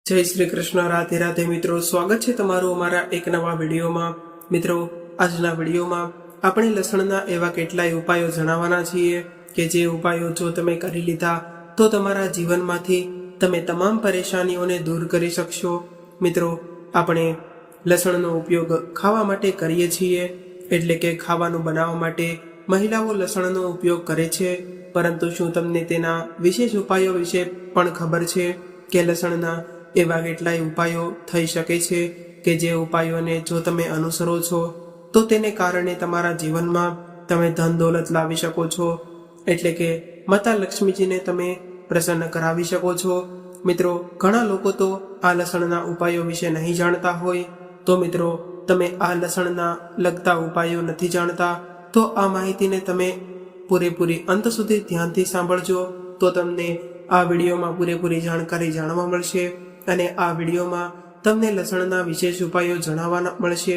જય શ્રી કૃષ્ણ, રાધે રાધે મિત્રો, સ્વાગત છે તમારું અમારા એક નવા વિડીયોમાં। મિત્રો, આજના વિડીયોમાં આપણે લસણના એવા કેટલાય ઉપાયો જણાવવાના છીએ કે જે ઉપાયો જો તમે કરી લીધા તો તમારા જીવનમાંથી તમે તમામ પરેશાનીઓને દૂર કરી શકશો। મિત્રો, આપણે લસણનો ઉપયોગ ખાવા માટે કરીએ છીએ, એટલે કે ખાવાનું બનાવવા માટે મહિલાઓ લસણનો ઉપયોગ કરે છે, પરંતુ શું તમને તેના વિશેષ ઉપાયો વિશે પણ ખબર છે કે લસણના એવા કેટલાય ઉપાયો થઈ શકે છે કે જે ઉપાયોને જો તમે અનુસરો છો તો તેને કારણે તમારા જીવનમાં તમે ધન દોલત લાવી શકો છો, એટલે કે માતા લક્ષ્મીજીને તમે પ્રસન્ન કરાવી શકો છો। મિત્રો, ઘણા લોકો તો આ લસણના ઉપાયો વિશે નહીં જાણતા હોય, તો મિત્રો તમે આ લસણના લગતા ઉપાયો નથી જાણતા તો આ માહિતીને તમે પૂરેપૂરી અંત સુધી ધ્યાનથી સાંભળજો, તો તમને આ વિડીયોમાં પૂરેપૂરી જાણકારી જાણવા મળશે અને આ વિડીયોમાં તમને લસણના વિશેષ ઉપાયો જણાવવા મળશે।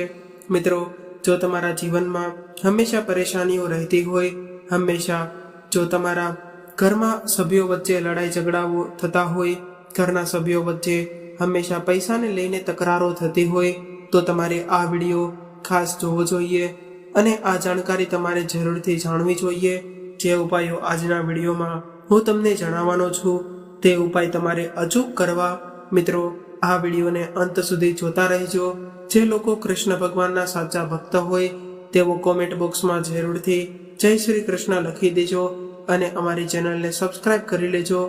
મિત્રો, જો તમારા જીવનમાં હંમેશા પરેશાનીઓ રહેતી હોય, હંમેશા જો તમારા ઘરમાં સભ્યો વચ્ચે લડાઈ ઝઘડાઓ થતા હોય, ઘરના સભ્યો વચ્ચે હંમેશા પૈસાને લઈને તકરારો થતી હોય, તો તમારે આ વિડીયો ખાસ જોવો જોઈએ અને આ જાણકારી તમારે જરૂરથી જાણવી જોઈએ। જે ઉપાયો આજના વિડીયોમાં હું તમને જણાવવાનો છું તે ઉપાય તમારે અચૂક કરવા। મિત્રો, આ વિડીયોને અંત સુધી જોતા રહેજો। જે લોકો કૃષ્ણ ભગવાનના સાચા ભક્ત હોય તેઓ કોમેન્ટ બોક્સમાં જરૂરથી જય શ્રી કૃષ્ણ લખી દેજો અને અમારી ચેનલને સબસ્ક્રાઇબ કરી લેજો,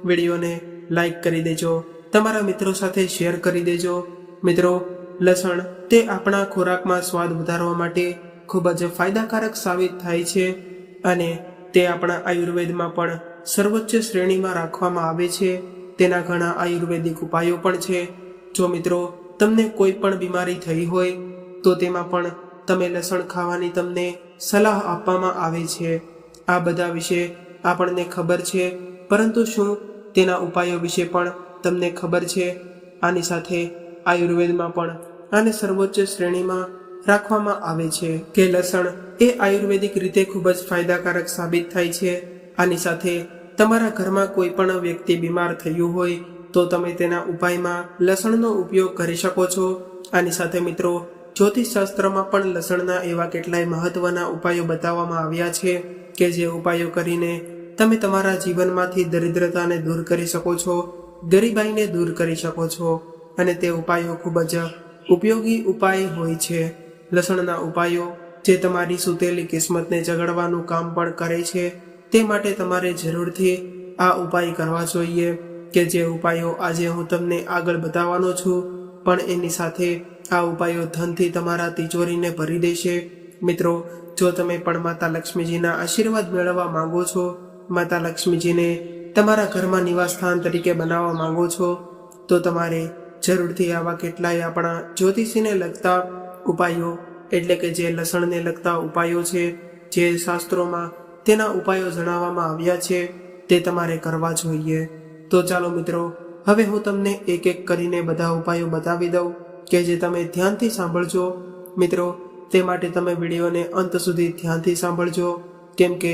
વિડીયોને લાઈક કરી દેજો, તમારા મિત્રો સાથે શેર કરી દેજો। મિત્રો, લસણ તે આપણા ખોરાકમાં સ્વાદ વધારવા માટે ખૂબ જ ફાયદાકારક સાબિત થાય છે અને તે આપણા આયુર્વેદમાં પણ સર્વોચ્ચ શ્રેણીમાં રાખવામાં આવે છે। તેના ઘણા આયુર્વેદિક ઉપાયો પણ છે। જો મિત્રો તમને કોઈ પણ બીમારી થઈ હોય તો તેમાં પણ તમે લસણ ખાવાની તમને સલાહ આપવામાં આવે છે। આ બધા વિશે આપણને ખબર છે, પરંતુ શું તેના ઉપાયો વિશે પણ તમને ખબર છે? આની સાથે આયુર્વેદમાં પણ આને સર્વોચ્ચ શ્રેણીમાં રાખવામાં આવે છે કે લસણ એ આયુર્વેદિક રીતે ખૂબ જ ફાયદાકારક સાબિત થાય છે। આની સાથે તમારા ઘરમાં કોઈ પણ વ્યક્તિ બીમાર થયું હોય તો તમે તેના ઉપાયમાં લસણનો ઉપયોગ કરી શકો છો। આની સાથે મિત્રો, જ્યોતિષ શાસ્ત્રમાં પણ લસણના એવા કેટલાય મહત્વના ઉપાયો બતાવવામાં આવ્યા છે કે જે ઉપાયો કરીને તમે તમારા જીવનમાંથી દરિદ્રતાને દૂર કરી શકો છો, ગરીબાઈને દૂર કરી શકો છો અને તે ઉપાયો ખૂબ જ ઉપયોગી ઉપાય હોય છે। લસણના ઉપાયો જે તમારી સૂતેલી કિસ્મતને જગાડવાનું કામ પણ કરે છે, તે માટે તમારે જરૂરથી આ ઉપાય કરવા જોઈએ કે જે ઉપાયો આજે હું તમને આગળ બતાવવાનો છું, પણ એની સાથે આ ઉપાયો ધનથી તમારા તિજોરીને ભરી દેશે। મિત્રો, જો તમે પણ માતા લક્ષ્મીજીના આશીર્વાદ મેળવવા માંગો છો, માતા લક્ષ્મીજીને તમારા ઘરમાં નિવાસ સ્થાન તરીકે બનાવવા માંગો છો, તો તમારે જરૂરથી આવા કેટલાય આપણા જ્યોતિષીને લગતા ઉપાયો, એટલે કે જે લસણને લગતા ઉપાયો છે, જે શાસ્ત્રોમાં તેના ઉપાયો જણાવવામાં આવ્યા છે, તે તમારે કરવા જોઈએ। તો ચાલો મિત્રો, હવે હું તમને એક એક કરીને બધા ઉપાયો બતાવી દઉં કે જે તમે ધ્યાનથી સાંભળજો। મિત્રો, તે માટે તમે વિડીયોને અંત સુધી ધ્યાનથી સાંભળજો, કેમ કે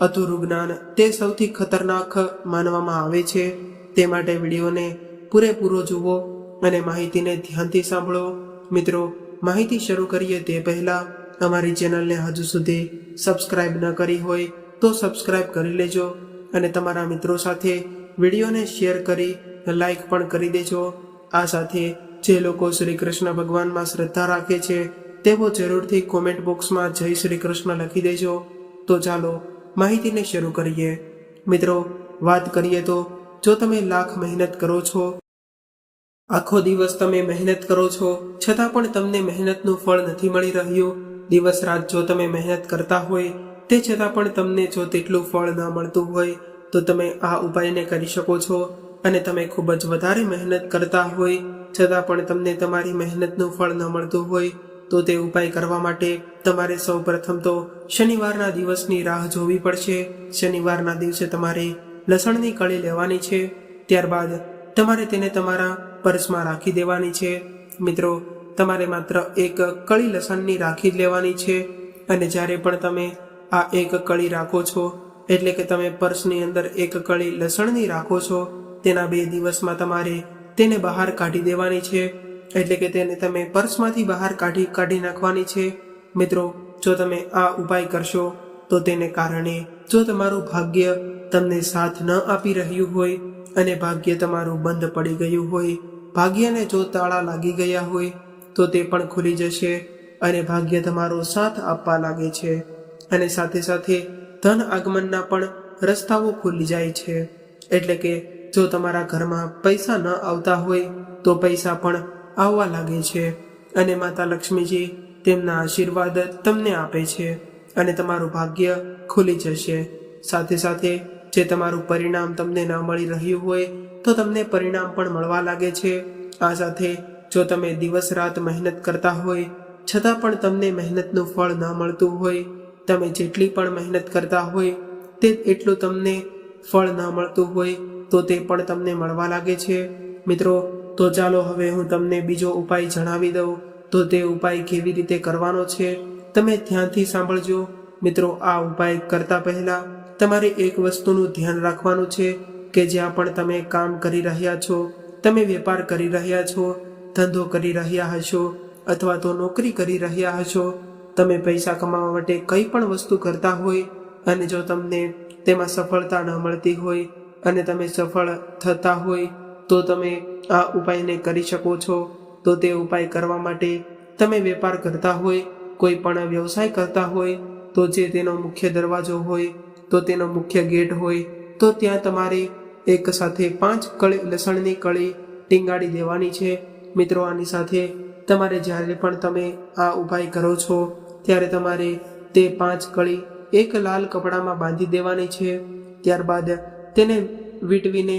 અધૂરું જ્ઞાન તે સૌથી ખતરનાક માનવામાં આવે છે। તે માટે વિડીયોને પૂરેપૂરો જુઓ અને માહિતીને ધ્યાનથી સાંભળો। મિત્રો, માહિતી શરૂ કરીએ તે પહેલાં અમારી ચેનલને હજુ સુધી સબસ્ક્રાઇબ ન કરી હોય તો સબસ્ક્રાઇબ કરી લેજો અને તમારા મિત્રો સાથે વિડીયોને શેર કરી લાઈક પણ કરી દેજો। આ સાથે જે લોકો શ્રી કૃષ્ણ ભગવાનમાં શ્રદ્ધા રાખે છે તેઓ જરૂરથી કોમેન્ટ બોક્સમાં જય શ્રી કૃષ્ણ લખી દેજો। તો ચાલો માહિતીને શરૂ કરીએ। મિત્રો, વાત કરીએ તો જો તમે લાખ મહેનત કરો છો, આખો દિવસ તમે મહેનત કરો છો છતાં પણ તમને મહેનતનું ફળ નથી મળી રહ્યું, દિવસ રાત જો તમે મહેનત કરતા હોય તે છતાં પણ તમને જો તેટલું ફળ ન મળતું હોય, તો તમે આ ઉપાયને કરી શકો છો। અને તમે ખૂબ જ વધારે મહેનત કરતા હોય છતાં પણ તમને તમારી મહેનતનું ફળ ન મળતું હોય, તો તે ઉપાય કરવા માટે તમારે સૌ પ્રથમ તો શનિવારના દિવસની રાહ જોવી પડશે। શનિવારના દિવસે તમારે લસણની કળી લેવાની છે, ત્યારબાદ તમારે તેને તમારા પર્સમાં રાખી દેવાની છે। મિત્રો, તમારે માત્ર એક કળી લસણની રાખી જ લેવાની છે અને જ્યારે પણ તમે આ એક કળી રાખો છો, એટલે કે તમે પર્સની અંદર એક કળી લસણની રાખો છો, તેના 2 દિવસમાં તમારે તેને બહાર કાઢી દેવાની છે, એટલે કે તેને તમે પર્સમાંથી બહાર કાઢી નાખવાની છે. મિત્રો, જો તમે આ ઉપાય કરશો તો તેને કારણે જો તમારું ભાગ્ય તમને સાથ ન આપી રહ્યું હોય અને ભાગ્ય તમારું બંધ પડી ગયું હોય, ભાગ્યને જો તાળા લાગી ગયા હોય તો તે પણ ખુલી જશે અને ભાગ્ય તમારો સાથ આપવા લાગે છે. અને સાથે સાથે ધન આગમનના પણ રસ્તાઓ ખુલી જાય છે. એટલે કે જો તમારા ઘરમાં પૈસા ન આવતા હોય તો પૈસા પણ આવવા લાગે છે અને માતા લક્ષ્મીજી તેમના આશીર્વાદ તમને આપે છે અને તમારું ભાગ્ય ખુલી જશે. સાથે સાથે જે તમારું પરિણામ તમને ન મળી રહ્યું હોય તો તમને પરિણામ પણ મળવા લાગે છે. આ સાથે જો તમે દિવસ રાત મહેનત કરતા હોય છતાં પણ તમને મહેનતનું ફળ ન મળતું હોય, તમે જેટલી પણ મહેનત કરતા હોય તે એટલું તમને ફળ ન મળતું હોય તો તે પણ તમને મળવા લાગે છે. મિત્રો, તો ચાલો હવે હું તમને બીજો ઉપાય જણાવી દઉં. તો તે ઉપાય કેવી રીતે કરવાનો છે તમે ધ્યાનથી સાંભળજો. મિત્રો, આ ઉપાય કરતા પહેલા તમારે એક વસ્તુનું ધ્યાન રાખવાનું છે કે જ્યાં પણ તમે કામ કરી રહ્યા છો, તમે વેપાર કરી રહ્યા છો, ધંધો કરી રહ્યા હશો અથવા તો નોકરી કરી રહ્યા હશો, તમે પૈસા કમાવા માટે કંઈ પણ વસ્તુ કરતા હોય અને જો તમને તેમાં સફળતા ન મળતી હોય અને તમે સફળ થતા હોય તો તમે આ ઉપાયને કરી શકો છો. તો તે ઉપાય કરવા માટે તમે વેપાર કરતા હોય, કોઈ પણ વ્યવસાય કરતા હોય તો જે તેનો મુખ્ય દરવાજો હોય, તો તેનો મુખ્ય ગેટ હોય, તો ત્યાં તમારે એક સાથે 5 લસણની કળી ટીંગાડી દેવાની છે. મિત્રો, આની સાથે તમારે જ્યારે પણ તમે આ ઉપાય કરો છો ત્યારે તમારે તે 5 કળી એક લાલ કપડામાં બાંધી દેવાની છે. ત્યારબાદ તેને વીંટવીને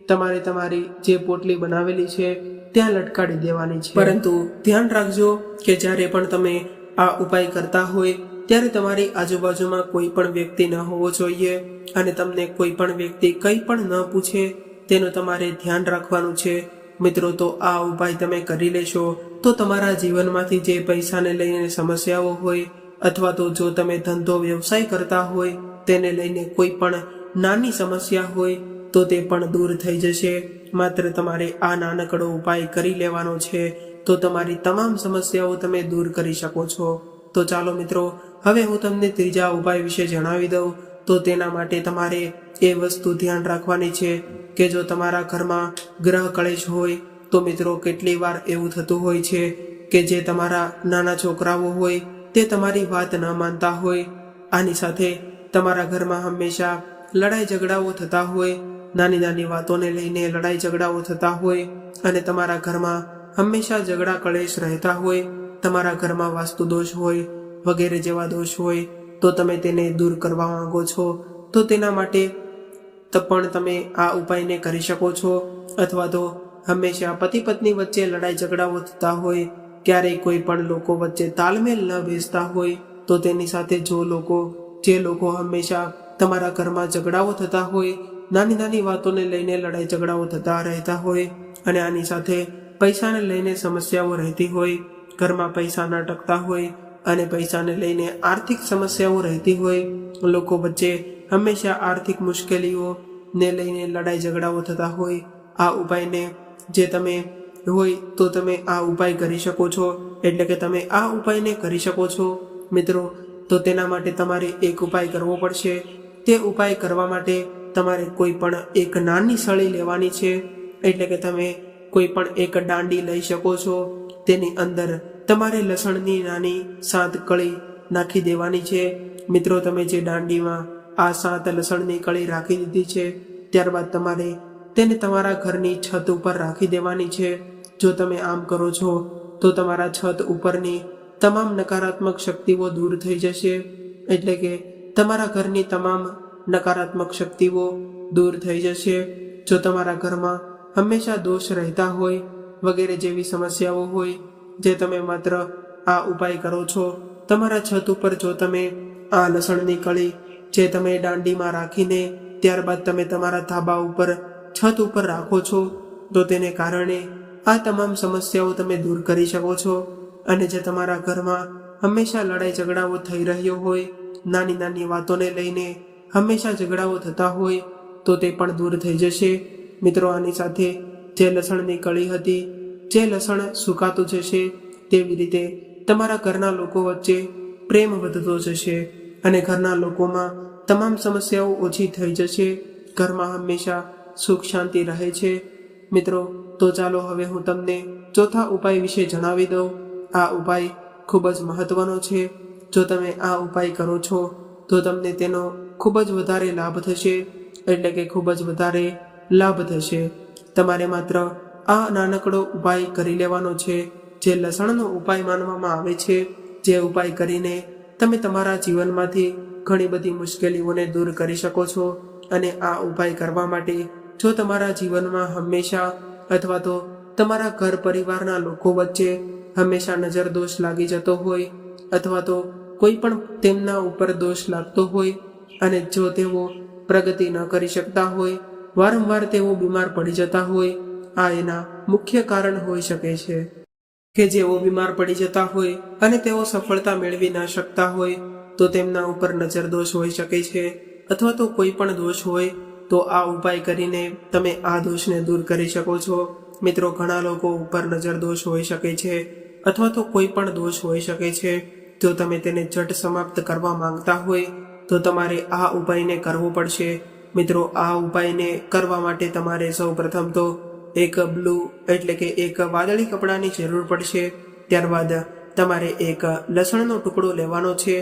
તમારે તમારી જે પોટલી બનાવેલી છે ત્યાં લટકાડી દેવાની છે. પરંતુ ધ્યાન રાખજો કે જ્યારે પણ તમે આ ઉપાય કરતા હોય ત્યારે તમારી આજુબાજુમાં કોઈ પણ વ્યક્તિ ન હોવો જોઈએ અને તમને કોઈ પણ વ્યક્તિ કંઈ પણ ન પૂછે તેનું તમારે ધ્યાન રાખવાનું છે. મિત્રો, તો આ ઉપાય તમે કરી લેશો તો તમારા જીવનમાંથી જે પૈસાને લઈને સમસ્યાઓ હોય અથવા તો જો તમે ધંધો વ્યવસાય કરતા હોય તેને લઈને કોઈ પણ નાની સમસ્યા હોય તો તે પણ દૂર થઈ જશે. માત્ર તમારે આ નાનકડો ઉપાય કરી લેવાનો છે તો તમારી તમામ સમસ્યાઓ તમે દૂર કરી શકો છો. તો ચાલો મિત્રો, હવે હું તમને ત્રીજા ઉપાય વિશે જણાવી દઉં. તો તેના માટે તમારે એ વસ્તુ ધ્યાન રાખવાની છે કે જો તમારા ઘરમાં ગ્રહ કલેશ હોય તો મિત્રો કેટલી વાર એવું થતું હોય છે કે જે તમારા નાના છોકરાઓ હોય તે તમારી વાત ન માનતા હોય. આની સાથે તમારા ઘરમાં હંમેશા લડાઈ ઝઘડાઓ થતા હોય, નાની નાની વાતોને લઈને લડાઈ ઝઘડાઓ થતા હોય અને તમારા ઘરમાં હંમેશા ઝઘડા કલેશ રહેતા હોય, તમારા ઘરમાં વાસ્તુ દોષ હોય વગેરે જેવા દોષ હોય તો તમે તેને દૂર કરવા માંગો છો તો તેના માટે પણ તમે આ ઉપાયને કરી શકો છો. અથવા તો હંમેશા પતિ પત્ની વચ્ચે લડાઈ ઝઘડાઓ થતા હોય, ક્યારેય કોઈ પણ લોકો વચ્ચે તાલમેલ ન બેસતા હોય તો તેની સાથે જે લોકો હંમેશા તમારા ઘરમાં ઝઘડાઓ થતા હોય, નાની નાની વાતોને લઈને લડાઈ ઝઘડાઓ થતા રહેતા હોય અને આની સાથે પૈસાને લઈને સમસ્યાઓ રહેતી હોય, ઘરમાં પૈસા ન ટકતા હોય અને પૈસાને લઈને આર્થિક સમસ્યાઓ રહેતી હોય, લોકો વચ્ચે હંમેશા આર્થિક મુશ્કેલીઓને લઈને લડાઈ ઝઘડાઓ થતા હોય, આ ઉપાયને જે તમે હોય તો તમે આ ઉપાય કરી શકો છો. એટલે કે તમે આ ઉપાયને કરી શકો છો. મિત્રો, તો તેના માટે તમારે એક ઉપાય કરવો પડશે. તે ઉપાય કરવા માટે તમારે કોઈ પણ એક નાની સળી લેવાની છે. એટલે કે તમે કોઈ પણ એક દાંડી લઈ શકો છો. તેની અંદર તમારે લસણની નાની 7 કળી નાખી દેવાની છે. મિત્રો, તમે જે દાંડીમાં આ 7 લસણની કળી રાખી દીધી છે ત્યારબાદ તમારે તેને તમારા ઘરની છત ઉપર રાખી દેવાની છે. જો તમે આમ કરો છો તો તમારા છત ઉપરની તમામ નકારાત્મક શક્તિઓ દૂર થઈ જશે. એટલે કે તમારા ઘરની તમામ નકારાત્મક શક્તિઓ દૂર થઈ જશે. જો તમારા ઘરમાં હંમેશા દોષ રહેતા હોય વગેરે જેવી સમસ્યાઓ હોય જે તમે માત્ર આ ઉપાય કરો છો, તમારા છત ઉપર જો તમે આ લસણની કળી જે તમે દાંડીમાં રાખીને ત્યારબાદ તમે તમારા ધાબા ઉપર છત ઉપર રાખો છો તો તેને કારણે આ તમામ સમસ્યાઓ તમે દૂર કરી શકો છો. અને જે તમારા ઘરમાં હંમેશા લડાઈ ઝઘડાઓ થઈ રહ્યો હોય, નાની નાની વાતોને લઈને હંમેશા ઝઘડાઓ થતા હોય તો તે પણ દૂર થઈ જશે. મિત્રો, આની સાથે જે લસણની કળી હતી, જે લસણ સુકાતું જશે, તેવી રીતે તમારા ઘરના લોકો વચ્ચે પ્રેમ વધતો જશે અને ઘરના લોકોમાં તમામ સમસ્યાઓ ઓછી થઈ જશે. ઘરમાં હંમેશા સુખ શાંતિ રહે છે. મિત્રો, તો ચાલો હવે હું તમને ચોથા ઉપાય વિશે જણાવી દઉં. આ ઉપાય ખૂબ જ મહત્વનો છે. જો તમે આ ઉપાય કરો છો તો તમને તેનો ખૂબ જ વધારે લાભ થશે, એટલે કે ખૂબ જ વધારે લાભ થશે. તમારે માત્ર આ નાનકડો ઉપાય કરી લેવાનો છે, જે લસણનો ઉપાય માનવામાં આવે છે. જે ઉપાય કરીને તમે તમારા જીવનમાંથી ઘણી બધી મુશ્કેલીઓને દૂર કરી શકો છો. અને આ ઉપાય કરવા માટે જો તમારા જીવનમાં હંમેશા અથવા તો તમારા ઘર પરિવારના લોકો વચ્ચે હંમેશા નજર દોષ લાગી જતો હોય, અથવા તો કોઈ પણ તેમના ઉપર દોષ લાગતો હોય, અને જો તેઓ પ્રગતિ ન કરી શકતા હોય, વારંવાર તેઓ બીમાર પડી જતા હોય, આ એના મુખ્ય કારણ હોઈ શકે છે. કે જેઓ બીમાર પડી જતા હોય અને તેઓ સફળતા મેળવી ન શકતા હોય, તો તેમના ઉપર નજર દોષ હોઈ શકે છે, અથવા તો કોઈ પણ દોષ હોય, તો આ ઉપાય કરીને તમે આ દોષને દૂર કરી શકો છો. મિત્રો, ઘણા લોકો ઉપર નજર દોષ હોઈ શકે છે, અથવા તો કોઈ પણ દોષ હોઈ શકે છે. જો તમે તેને ઝટ સમાપ્ત કરવા માંગતા હોય તો તમારે આ ઉપાયને કરવો પડશે. મિત્રો, આ ઉપાયને કરવા માટે તમારે સૌ પ્રથમ તો એક બ્લુ એટલે કે એક વાદળી કપડાની જરૂર પડશે. ત્યારબાદ તમારે એક લસણનો ટુકડો લેવાનો છે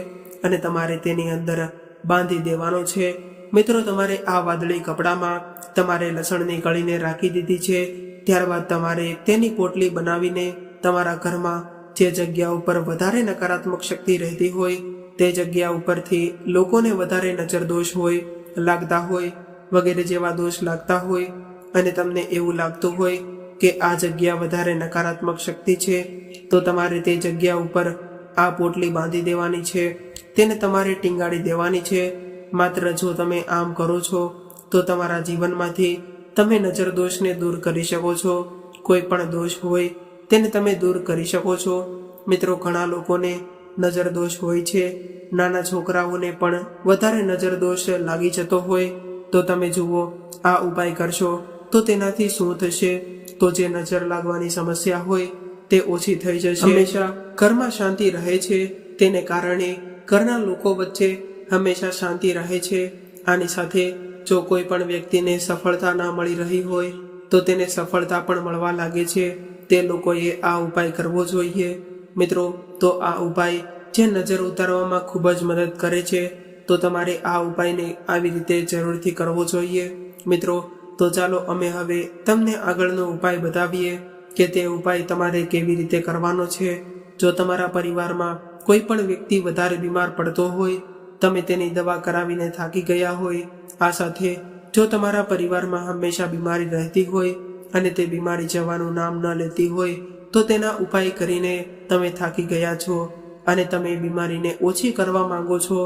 અને તમારે તેની અંદર બાંધી દેવાનો છે. મિત્રો, તમારે આ વાદળી કપડામાં તમારે લસણની કળીને રાખી દીધી છે. ત્યારબાદ તમારે તેની પોટલી બનાવીને તમારા ઘરમાં જે જગ્યા ઉપર વધારે નકારાત્મક શક્તિ રહેતી હોય તે જગ્યા ઉપરથી લોકોને વધારે નજર દોષ હોય લાગતા હોય, વગેરે જેવા દોષ લાગતા હોય, અને તમને એવું લાગતું હોય કે આ જગ્યા વધારે નકારાત્મક શક્તિ છે, તો તમારે તે જગ્યા ઉપર આ પોટલી બાંધી દેવાની છે. તેને તમારે ટીંગાડી દેવાની છે. માત્ર જો તમે આમ કરો છો તો તમારા જીવનમાંથી તમે નજર દોષને દૂર કરી શકો છો. કોઈ પણ દોષ હોય તેને તમે દૂર કરી શકો છો. મિત્રો, ઘણા લોકોને નજર દોષ હોય છે. નાના છોકરાઓને પણ વધારે નજર દોષ લાગી જતો હોય, તો તમે જુઓ, આ ઉપાય કરશો તો તેનાથી શું થશે? તો જે નજર લાગવાની સમસ્યા હોય તે ઓછી થઈ જશે. હંમેશા ઘરમાં શાંતિ રહે છે, તેને કારણે ઘરના લોકો વચ્ચે હંમેશા શાંતિ રહે છે. આની સાથે જો કોઈ પણ વ્યક્તિને સફળતા ના મળી રહી હોય તો તેને સફળતા પણ મળવા લાગે છે. તે લોકોએ આ ઉપાય કરવો જોઈએ. મિત્રો, તો આ ઉપાય જે નજર ઉતારવામાં ખૂબ જ મદદ કરે છે, તો તમારે આ ઉપાયને આવી રીતે જરૂરથી કરવો જોઈએ. મિત્રો, તો ચાલો અમે હવે તમને આગળનો ઉપાય બતાવીએ કે તે ઉપાય તમારે કેવી રીતે કરવાનો છે. જો તમારા પરિવારમાં કોઈ પણ વ્યક્તિ વધારે બીમાર પડતો હોય, તમે તેની દવા કરાવીને થાકી ગયા હોય, આ સાથે જો તમારા પરિવારમાં હંમેશા બીમારી રહેતી હોય અને તે બીમારી જવાનું નામ ન લેતી હોય, તો તેના ઉપાય કરીને તમે થાકી ગયા છો અને તમે બીમારીને ઓછી કરવા માંગો છો,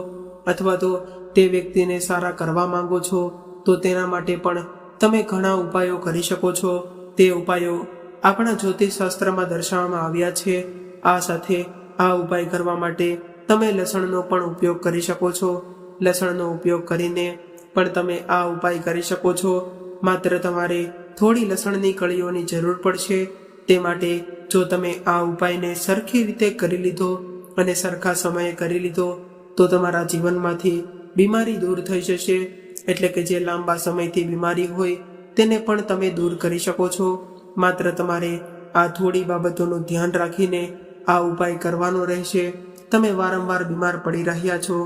અથવા તો તે વ્યક્તિને સારા કરવા માંગો છો, તો તેના માટે પણ તમે ઘણા ઉપાયો કરી શકો છો. તે ઉપાયો આપણા જ્યોતિષશાસ્ત્રમાં દર્શાવવામાં આવ્યા છે. આ સાથે આ ઉપાય કરવા માટે તમે લસણનો પણ ઉપયોગ કરી શકો છો. લસણનો ઉપયોગ કરીને પણ તમે આ ઉપાય કરી શકો છો. માત્ર તમારે થોડી લસણની કળીઓની જરૂર પડશે. તે માટે જો તમે આ ઉપાયને સરખી રીતે કરી લીધો અને સરખા સમયે કરી લીધો, તો તમારા જીવનમાંથી બીમારી દૂર થઈ જશે. એટલે કે જે લાંબા સમયથી બીમારી હોય તેને પણ તમે દૂર કરી શકો છો. માત્ર તમારે આ થોડી બાબતોનું ધ્યાન રાખીને આ ઉપાય કરવાનો રહેશે. તમે વારંવાર બીમાર પડી રહ્યા છો,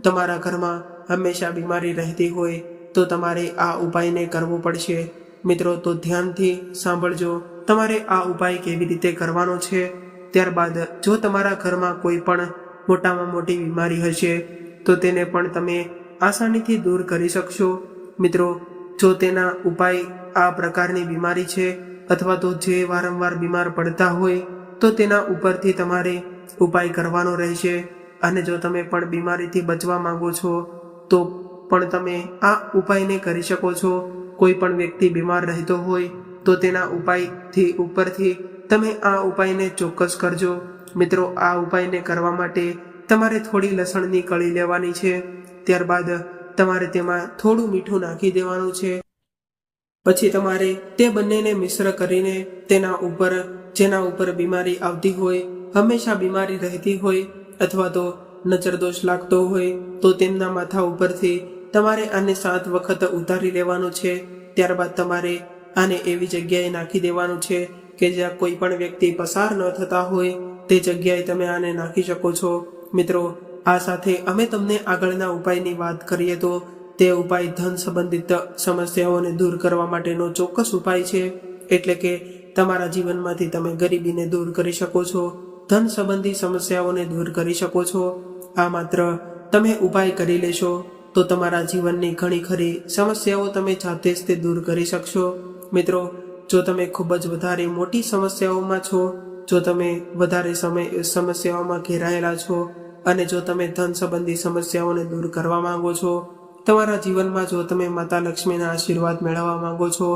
તમારા ઘરમાં હંમેશા બીમારી રહેતી હોય, તો તમારે આ ઉપાયને કરવો પડશે. મિત્રો, તો ધ્યાનથી સાંભળજો. તમારે આ ઉપાય કેવી રીતે કરવાનો છે. ત્યારબાદ જો તમારા ઘરમાં કોઈ પણ મોટામાં મોટી બીમારી હશે તો તેને પણ તમે આસાનીથી દૂર કરી શકશો. મિત્રો, જો તેના ઉપાય આ પ્રકારની બીમારી છે, અથવા તો જે વારંવાર બીમાર પડતા હોય, તો તેના ઉપરથી તમારે ઉપાય કરવાનો રહેશે. અને જો તમે પણ બીમારીથી બચવા માંગો છો તો પણ તમે આ ઉપાયને કરી શકો છો. કોઈ પણ વ્યક્તિ બીમાર રહેતો હોય તો તેના ઉપાયથી ઉપરથી તમે આ ઉપાયને ચોક્કસ કરજો. મિત્રો, આ ઉપાયને કરવા માટે તમારે થોડી લસણની કળી લેવાની છે. ત્યારબાદ તમારે તેમાં થોડું મીઠું નાખી દેવાનું છે. પછી તમારે તે બંનેને મિશ્ર કરીને તેના ઉપર જેના ઉપર બીમારી આવતી હોય, હંમેશા બીમારી રહેતી હોય અથવા તો નજર દોષ લાગતો હોય તો તેમના માથા ઉપરથી તમારે આને 7 વખત ઉતારી લેવાનું છે. ત્યારબાદ તમારે આને એવી જગ્યાએ નાખી દેવાનું છે કે જ્યાં કોઈ પણ વ્યક્તિ પસાર ન થતા હોય તે જગ્યાએ તમે આને નાખી શકો છો. મિત્રો, આ સાથે અમે તમને આગળના ઉપાયની વાત કરીએ તો તે ઉપાય ધન સંબંધિત સમસ્યાઓને દૂર કરવા માટેનો ચોક્કસ ઉપાય છે. એટલે કે તમારા જીવનમાંથી તમે ગરીબીને દૂર કરી શકો છો, ધન સંબંધી સમસ્યાઓને દૂર કરી શકો છો. આ માત્ર તમે ઉપાય કરી લેશો તો તમારા જીવનની ઘણી ખરી સમસ્યાઓ તમે જાતે જ તે દૂર કરી શકશો. મિત્રો, જો તમે ખૂબ જ વધારે મોટી સમસ્યાઓમાં છો, જો તમે વધારે સમસ્યાઓમાં ઘેરાયેલા છો અને જો તમે ધન સંબંધી સમસ્યાઓને દૂર કરવા માંગો છો, તમારા જીવનમાં જો તમે માતા લક્ષ્મીના આશીર્વાદ મેળવવા માંગો છો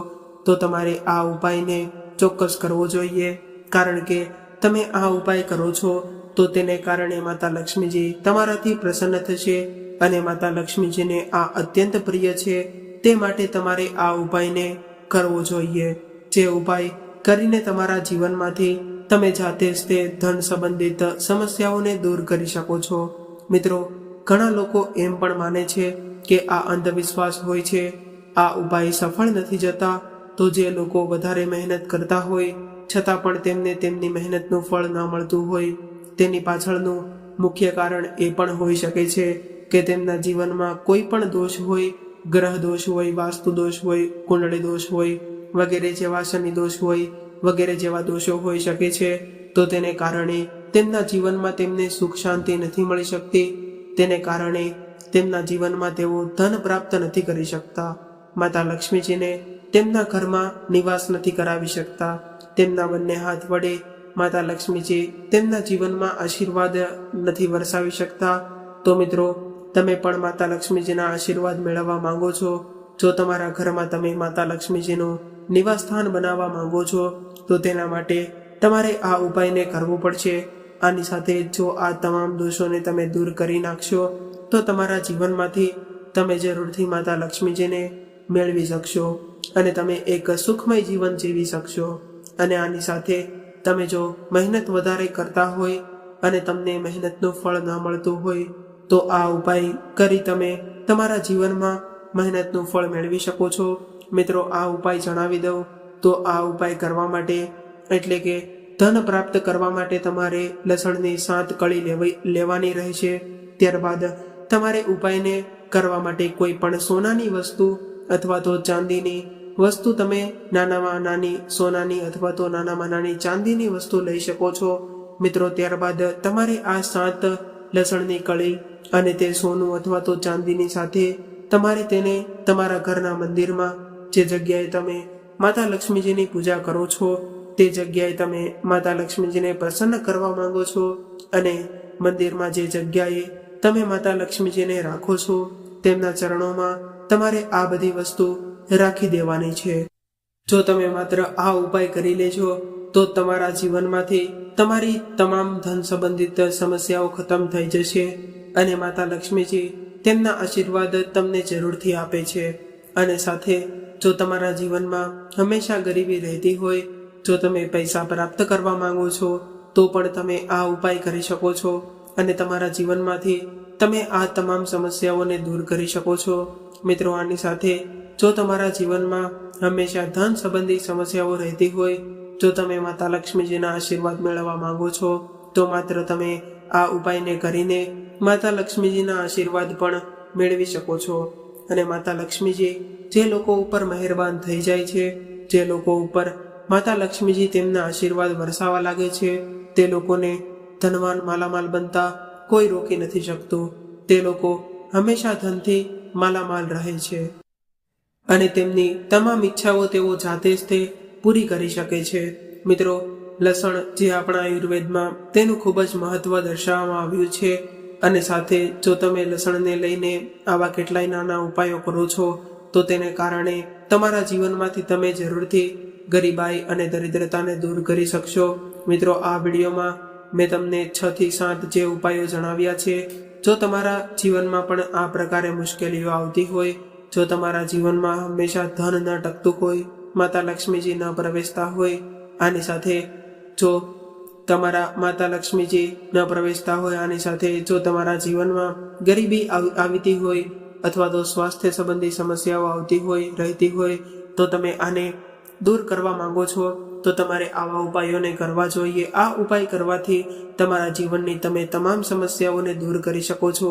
તો તમારે આ ઉપાયને ચોક્કસ કરવો જોઈએ. કારણ કે તમે આ ઉપાય કરો છો તો તેને કારણે માતા લક્ષ્મીજી તમારાથી પ્રસન્ન થશે અને માતા લક્ષ્મીજીને આ અત્યંત પ્રિય છે. તે માટે તમારે આ ઉપાયને કરવો જોઈએ, જે ઉપાય કરીને તમારા જીવનમાંથી તમે જાતે જ તે ધન સંબંધિત સમસ્યાઓને દૂર કરી શકો છો. મિત્રો, ઘણા લોકો એમ પણ માને છે કે આ અંધવિશ્વાસ હોય છે, આ ઉપાય સફળ નથી જતા. તો જે લોકો વધારે મહેનત કરતા હોય છતાં પણ તેમને તેમની મહેનતનું ફળ ન મળતું હોય, તેની પાછળનું મુખ્ય કારણ એ પણ હોઈ શકે છે કે તેમના જીવનમાં કોઈ પણ દોષ હોય, ગ્રહ દોષ હોય, વાસ્તુ દોષ હોય, કુંડળી દોષ હોય વગેરે જેવા શનિ દોષ હોય વગેરે જેવા દોષો હોઈ શકે છે. તો તેને કારણે તેમના જીવનમાં તેમને સુખ શાંતિ નથી મળી શકતી. તેને કારણે તેમના જીવનમાં તેઓ ધન પ્રાપ્ત નથી કરી શકતા, માતા લક્ષ્મીજીને તેમના ઘરમાં નિવાસ નથી કરાવી શકતા. તેમના બંને હાથ વડે માતા લક્ષ્મીજી તેમના જીવનમાં આશીર્વાદ નથી વરસાવી શકતા. તો મિત્રો, તમે પણ માતા લક્ષ્મીજીના આશીર્વાદ મેળવવા માંગો છો, જો તમારા ઘરમાં તમે માતા લક્ષ્મીજીનું નિવાસ સ્થાન બનાવવા માંગો છો તો તેના માટે તમારે આ ઉપાયને કરવો પડશે. આની સાથે જો આ તમામ દોષોને તમે દૂર કરી નાખશો તો તમારા જીવનમાંથી તમે જરૂરથી માતા લક્ષ્મીજીને મેળવી શકશો અને તમે એક સુખમય જીવન જીવી શકશો. અને આની સાથે તમે જો મહેનત વધારે કરતા હોય અને તમને મહેનતનું ફળ ન મળતું હોય તો આ ઉપાય કરી તમે તમારા જીવનમાં મહેનતનું ફળ મેળવી શકો છો. મિત્રો, આ ઉપાય જણાવી દઉં તો આ ઉપાય કરવા માટે એટલે કે ધન પ્રાપ્ત કરવા માટે તમારે લસણની 7 કળી લેવાની રહેશે. ત્યારબાદ તમારે ઉપાયને કરવા માટે કોઈ પણ સોનાની વસ્તુ અથવા તો ચાંદીની વસ્તુ તમે નાનામાં નાની સોનાની અથવા તો નાનામાં નાની ચાંદીની વસ્તુ લઈ શકો છો. મિત્રો, ત્યારબાદ તમારે આ 7 લસણની કળી અને તે સોનું અથવા તો ચાંદીની સાથે તમારે તેને તમારા ઘરના મંદિરમાં જે જગ્યાએ તમે માતા લક્ષ્મીજીની પૂજા કરો છો તે જગ્યાએ તમે માતા લક્ષ્મીજીને પ્રસન્ન કરવા માંગો છો અને મંદિરમાં જે જગ્યાએ તમે માતા લક્ષ્મીજીને રાખો છો તેમના ચરણોમાં તમારે આ બધી વસ્તુ રાખી દેવાની છે. જો તમે માત્ર આ ઉપાય કરી લેજો તો તમારા જીવનમાંથી તમારી તમામ ધન સંબંધિત સમસ્યાઓ ખતમ થઈ જશે અને માતા લક્ષ્મીજી તેમના આશીર્વાદ તમને જરૂરથી આપે છે. અને સાથે જો તમારા જીવનમાં હંમેશા ગરીબી રહેતી હોય, જો તમે પૈસા પ્રાપ્ત કરવા માંગો છો તો પણ તમે આ ઉપાય કરી શકો છો અને તમારા જીવનમાંથી તમે આ તમામ સમસ્યાઓને દૂર કરી શકો છો. મિત્રો, આની સાથે જો તમારા જીવનમાં હંમેશા ધન સંબંધી સમસ્યાઓ રહેતી હોય, જો તમે માતા લક્ષ્મીજીના આશીર્વાદ મેળવવા માંગો છો તો માત્ર તમે આ ઉપાયને કરીને માતા લક્ષ્મીજીના આશીર્વાદ પણ મેળવી શકો છો. અને માતા લક્ષ્મીજી જે લોકો ઉપર મહેરબાન થઈ જાય છે, જે લોકો ઉપર માતા લક્ષ્મીજી તેમના આશીર્વાદ વરસાવવા લાગે છે, તે લોકોને ધનવાન માલામાલ બનતા કોઈ રોકી નથી શકતું. તે લોકો હંમેશા ધનથી માલામાલ રહે છે અને તેમની તમામ ઈચ્છાઓ તેઓ જાતે જ તે પૂરી કરી શકે છે. મિત્રો, લસણ જે આપણા આયુર્વેદમાં તેનું ખૂબ જ મહત્વ દર્શાવવામાં આવ્યું છે અને સાથે જો તમે લસણને લઈને આવા કેટલાય નાના ઉપાયો કરો છો તો તેને કારણે તમારા જીવનમાંથી તમે જરૂરથી ગરીબાઈ અને દરિદ્રતાને દૂર કરી શકશો. મિત્રો, આ વિડીયોમાં મેં તમને 6 થી 7 જે ઉપાયો જણાવ્યા છે. જો તમારા જીવનમાં પણ આ પ્રકારે મુશ્કેલીઓ આવતી હોય જો તમારા જીવનમાં હંમેશા ધન ન ટકતું હોય, માતા લક્ષ્મીજી ન પ્રવેશતા હોય, આની સાથે જો તમારા માતા લક્ષ્મીજી ન પ્રવેશતા હોય, આની સાથે જો તમારા જીવનમાં ગરીબી આવતી હોય અથવા તો સ્વાસ્થ્ય સંબંધી સમસ્યાઓ આવતી હોય રહેતી હોય, તો તમે આને દૂર કરવા માંગો છો તો તમારે આવા ઉપાયોને કરવા જોઈએ. આ ઉપાય કરવાથી તમારા જીવનની તમે તમામ સમસ્યાઓને દૂર કરી શકો છો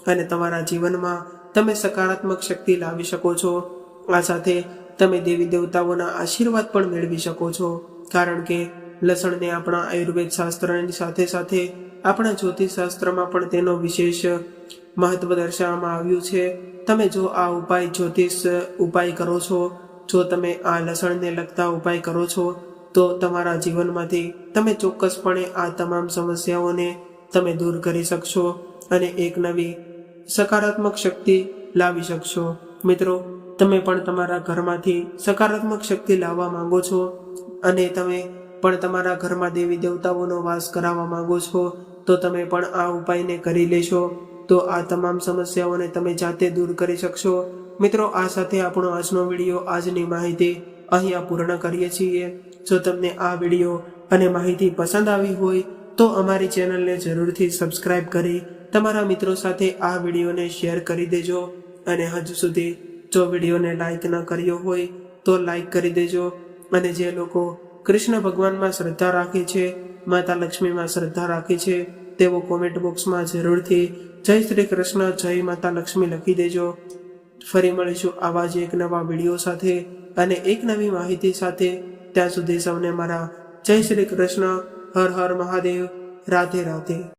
અને તમારા જીવનમાં તમે સકારાત્મક શક્તિ લાવી શકો છો. આ સાથે તમે દેવી દેવતાઓના આશીર્વાદ પણ મેળવી શકો છો, કારણ કે લસણને આપણા આયુર્વેદ શાસ્ત્રની સાથે સાથે આપણા જ્યોતિષ શાસ્ત્રમાં પણ તેનો વિશેષ મહત્વ દર્શાવવામાં આવ્યું છે. તમે જો આ ઉપાય જ્યોતિષ ઉપાય કરો છો, જો તમે આ લસણને લગતા ઉપાય કરો છો, તો તમારા જીવનમાંથી તમે ચોક્કસપણે આ તમામ સમસ્યાઓને તમે દૂર કરી શકશો અને એક નવી સકારાત્મક શક્તિ લાવી શકશો. મિત્રો, તમે પણ તમારા ઘરમાંથી સકારાત્મક શક્તિ લાવવા માંગો છો અને તમે પણ તમારા ઘરમાં દેવી દેવતાઓનો વાસ કરાવવા માંગો છો, તો તમે પણ આ ઉપાયને કરી લેશો તો આ તમામ સમસ્યાઓને તમે જાતે દૂર કરી શકશો. મિત્રો, આ સાથે આપણો આજનો વિડીયો, આજની માહિતી અહીંયા પૂર્ણ કરીએ છીએ. જો તમને આ વિડીયો અને માહિતી પસંદ આવી હોય તો અમારી ચેનલને જરૂરથી સબસ્ક્રાઇબ કરી તમારા મિત્રો સાથે આ વિડીયોને શેર કરી દેજો અને હજુ સુધી જો વિડીયોને લાઈક ન કર્યો હોય તો લાઈક કરી દેજો. અને જે લોકો કૃષ્ણ ભગવાનમાં શ્રદ્ધા રાખે છે, માતા લક્ષ્મીમાં શ્રદ્ધા રાખે છે, તેઓ કોમેન્ટ બોક્સમાં જરૂરથી જય શ્રી કૃષ્ણ, જય માતા લક્ષ્મી લખી દેજો. ફરી મળીશું આવા જ એક નવા વિડીયો સાથે અને એક નવી માહિતી સાથે. ત્યાં સુધી સૌને મારા જય શ્રી કૃષ્ણ. હર હર મહાદેવ. રાધે રાધે.